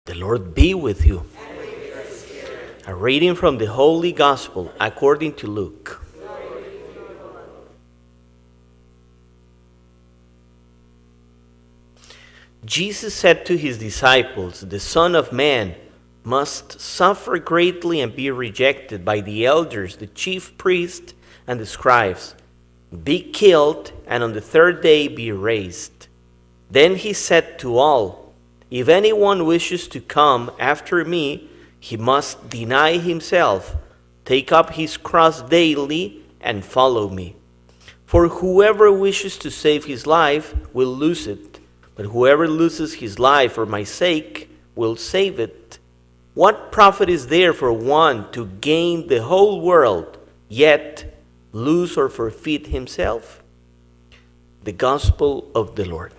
The Lord be with you. A reading from the Holy Gospel according to Luke. Jesus said to his disciples, "The Son of Man must suffer greatly and be rejected by the elders, the chief priests, and the scribes, be killed, and on the third day be raised." Then he said to all, "If anyone wishes to come after me, he must deny himself, take up his cross daily, and follow me. For whoever wishes to save his life will lose it, but whoever loses his life for my sake will save it. What profit is there for one to gain the whole world, yet lose or forfeit himself?" The Gospel of the Lord.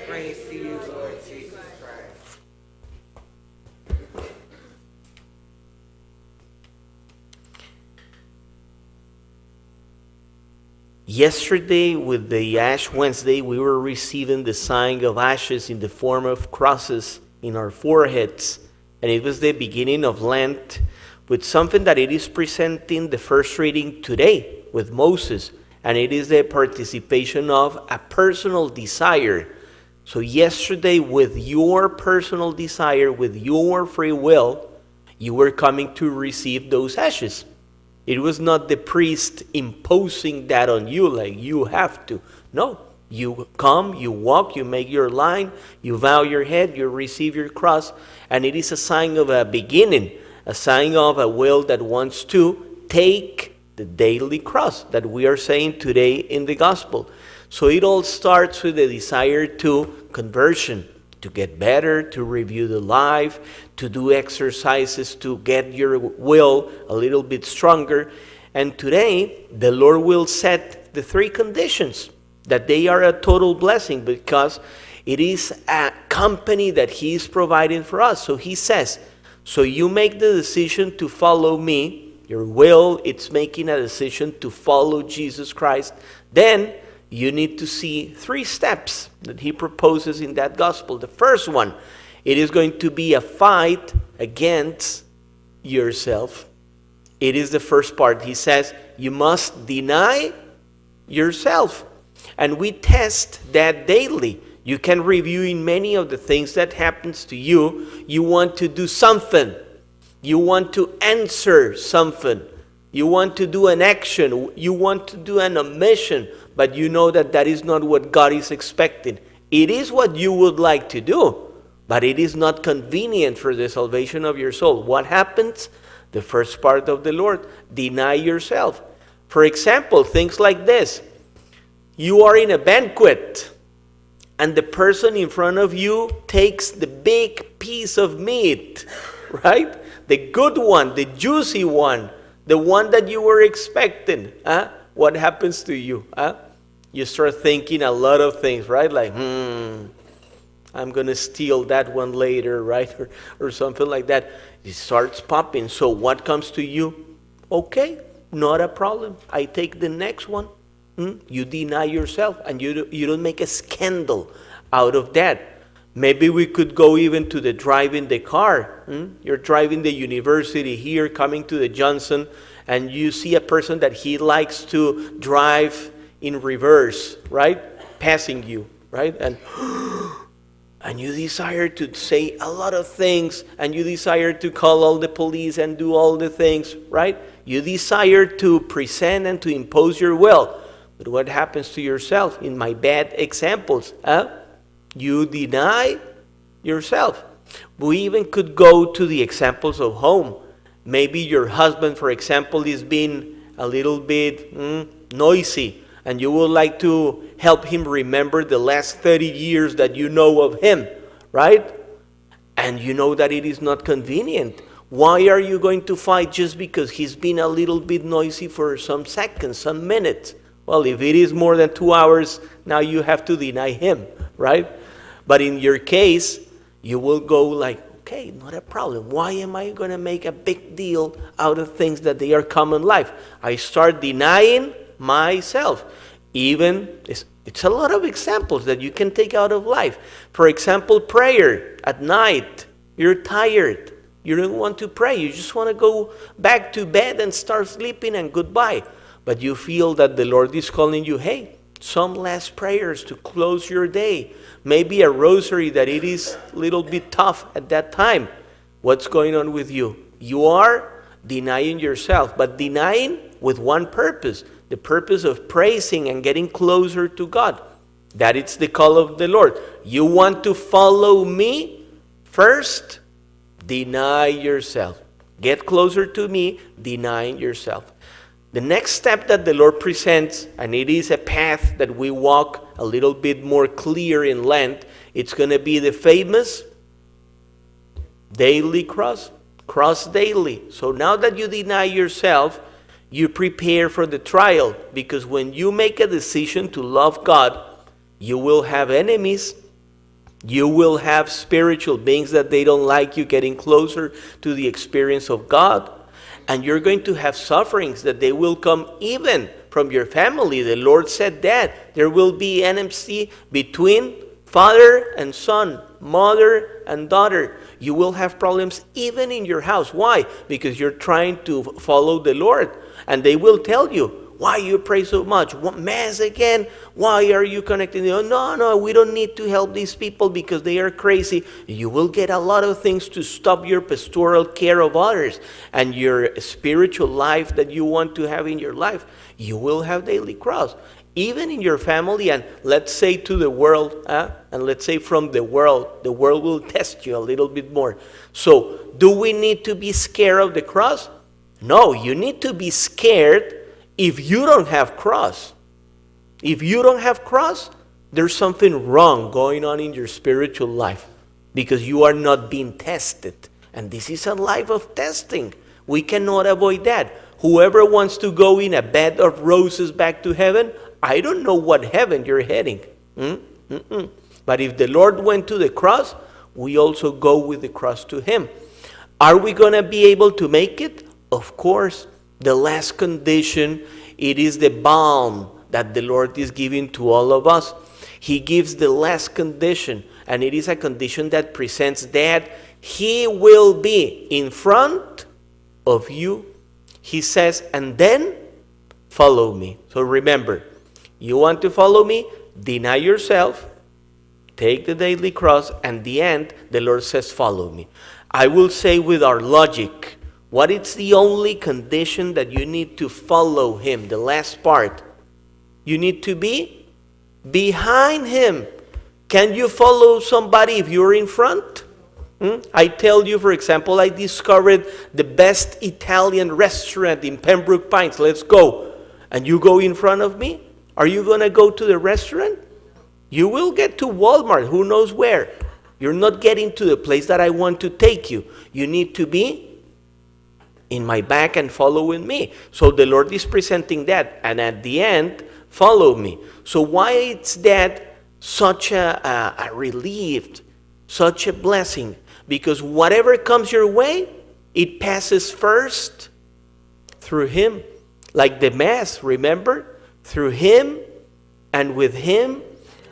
Praise to you, Lord Jesus Christ. Yesterday, with the Ash Wednesday, we were receiving the sign of ashes in the form of crosses in our foreheads. And it was the beginning of Lent with something that it is presenting the first reading today with Moses. And it is the participation of a personal desire. So yesterday, with your personal desire, with your free will, you were coming to receive those ashes. It was not the priest imposing that on you, like you have to. No, you come, you walk, you make your line, you bow your head, you receive your cross, and it is a sign of a beginning, a sign of a will that wants to take the daily cross that we are saying today in the gospel. So it all starts with the desire to conversion, to get better, to review the life, to do exercises, to get your will a little bit stronger. And today, the Lord will set the three conditions that they are a total blessing because it is a company that He is providing for us. So He says, so you make the decision to follow me. Your will, it's making a decision to follow Jesus Christ. Then you need to see three steps that He proposes in that gospel. The first one, it is going to be a fight against yourself. It is the first part. He says, you must deny yourself. And we test that daily. You can review in many of the things that happens to you. You want to do something. You want to answer something. You want to do an action. You want to do an omission. But you know that that is not what God is expecting. It is what you would like to do, but it is not convenient for the salvation of your soul. What happens? The first part of the Lord, deny yourself. For example, things like this. You are in a banquet, and the person in front of you takes the big piece of meat, right? The good one, the juicy one, the one that you were expecting. What happens to you? You start thinking a lot of things, right? Like, I'm going to steal that one later, right? Or something like that. It starts popping. So what comes to you? Okay, not a problem. I take the next one. You deny yourself and you don't make a scandal out of that. Maybe we could go even to the driving the car. You're driving the university here, coming to the Johnson, and you see a person that he likes to drive in reverse, right? Passing you, right? And you desire to say a lot of things, and you desire to call all the police and do all the things, right? You desire to present and to impose your will. But what happens to yourself? In my bad examples, you deny yourself. We even could go to the examples of home. Maybe your husband, for example, is being a little bit noisy, and you would like to help him remember the last 30 years that you know of him, right? And you know that it is not convenient. Why are you going to fight just because he's been a little bit noisy for some seconds, some minutes? Well, if it is more than 2 hours, now you have to deny him, right? But in your case, you will go like, okay, not a problem. Why am I going to make a big deal out of things that they are common life? I start denying myself. Even, it's a lot of examples that you can take out of life. For example, prayer at night. You're tired. You don't want to pray. You just want to go back to bed and start sleeping and goodbye. But you feel that the Lord is calling you, hey, some last prayers to close your day. Maybe a rosary that it is a little bit tough at that time. What's going on with you? You are denying yourself, but denying with one purpose, the purpose of praising and getting closer to God. That is the call of the Lord. You want to follow me? First, deny yourself. Get closer to me, denying yourself. The next step that the Lord presents, and it is a path that we walk a little bit more clear in Lent, it's going to be the famous daily cross. Cross daily. So now that you deny yourself, you prepare for the trial. Because when you make a decision to love God, you will have enemies. You will have spiritual beings that they don't like you getting closer to the experience of God. And you're going to have sufferings that they will come even from your family. The Lord said that. There will be enmity between father and son, mother and daughter. You will have problems even in your house. Why? Because you're trying to follow the Lord. And they will tell you, why you pray so much? What, Mass again? Why are you connecting? No, we don't need to help these people because they are crazy. You will get a lot of things to stop your pastoral care of others and your spiritual life that you want to have in your life. You will have daily cross. Even in your family, and let's say to the world, and let's say from the world will test you a little bit more. So, do we need to be scared of the cross? No, you need to be scared if you don't have cross. If you don't have cross, there's something wrong going on in your spiritual life because you are not being tested. And this is a life of testing. We cannot avoid that. Whoever wants to go in a bed of roses back to heaven, I don't know what heaven you're heading. But if the Lord went to the cross, we also go with the cross to him. Are we going to be able to make it? Of course. The last condition, it is the balm that the Lord is giving to all of us. He gives the last condition, and it is a condition that presents that he will be in front of you. He says, and then follow me. So remember, you want to follow me? Deny yourself, take the daily cross, and the end, the Lord says, follow me. I will say with our logic, what is the only condition that you need to follow him? The last part. You need to be behind him. Can you follow somebody if you're in front? I tell you, for example, I discovered the best Italian restaurant in Pembroke Pines. Let's go. And you go in front of me? Are you going to go to the restaurant? You will get to Walmart, who knows where. You're not getting to the place that I want to take you. You need to be in my back and following me. So the Lord is presenting that. And at the end, follow me. So why is that such a relief, such a blessing? Because whatever comes your way, it passes first through him. Like the Mass, remember? Through him and with him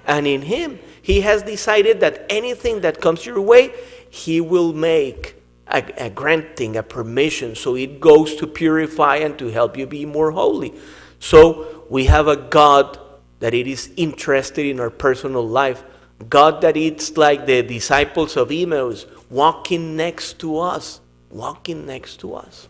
and in him. He has decided that anything that comes your way, he will make a granting, a permission, so it goes to purify and to help you be more holy. So we have a God that it is interested in our personal life. God that it's like the disciples of Emmaus, walking next to us. Walking next to us.